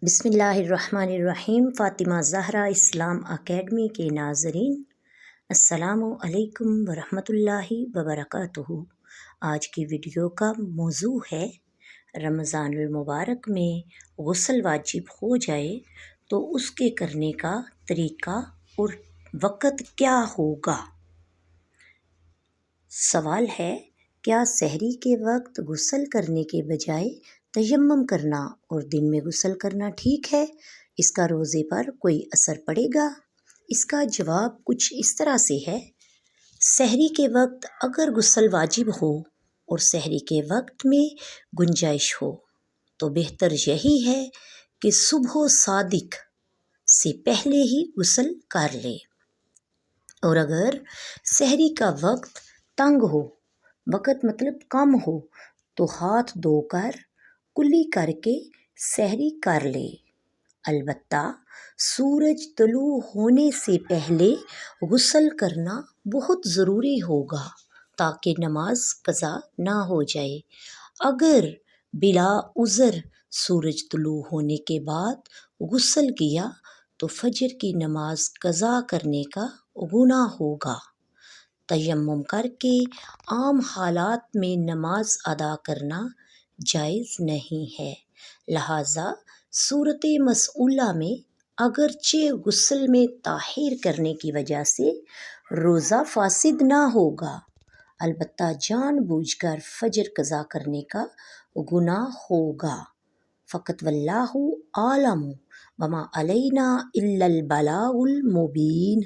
بسم اللہ الرحمن الرحیم۔ فاطمہ زہرا اسلام اکیڈمی کے ناظرین، السلام علیکم ورحمۃ اللہ وبرکاتہ۔ آج کی ویڈیو کا موضوع ہے رمضان المبارک میں غسل واجب ہو جائے تو اس کے کرنے کا طریقہ اور وقت کیا ہوگا۔ سوال ہے، کیا سحری کے وقت غسل کرنے کے بجائے تیمم کرنا اور دن میں غسل کرنا ٹھیک ہے؟ اس کا روزے پر کوئی اثر پڑے گا؟ اس کا جواب کچھ اس طرح سے ہے۔ سحری کے وقت اگر غسل واجب ہو اور سحری کے وقت میں گنجائش ہو تو بہتر یہی ہے کہ صبح صادق سے پہلے ہی غسل کر لے، اور اگر سحری کا وقت تنگ ہو، وقت مطلب کم ہو، تو ہاتھ دھو کر کلی کر کے سحری کر لے۔ البتہ سورج طلوع ہونے سے پہلے غسل کرنا بہت ضروری ہوگا تاکہ نماز قضا نہ ہو جائے۔ اگر بلا عذر سورج طلوع ہونے کے بعد غسل کیا تو فجر کی نماز قضا کرنے کا گناہ ہوگا۔ تیمم کر کے عام حالات میں نماز ادا کرنا جائز نہیں ہے، لہٰذا صورت مسئولہ میں اگرچہ غسل میں تاخیر کرنے کی وجہ سے روزہ فاسد نہ ہوگا، البتہ جان بوجھ کر فجر قضا کرنے کا گناہ ہوگا۔ فقط واللہ اعلم وما علینا الا البلاغ المبین۔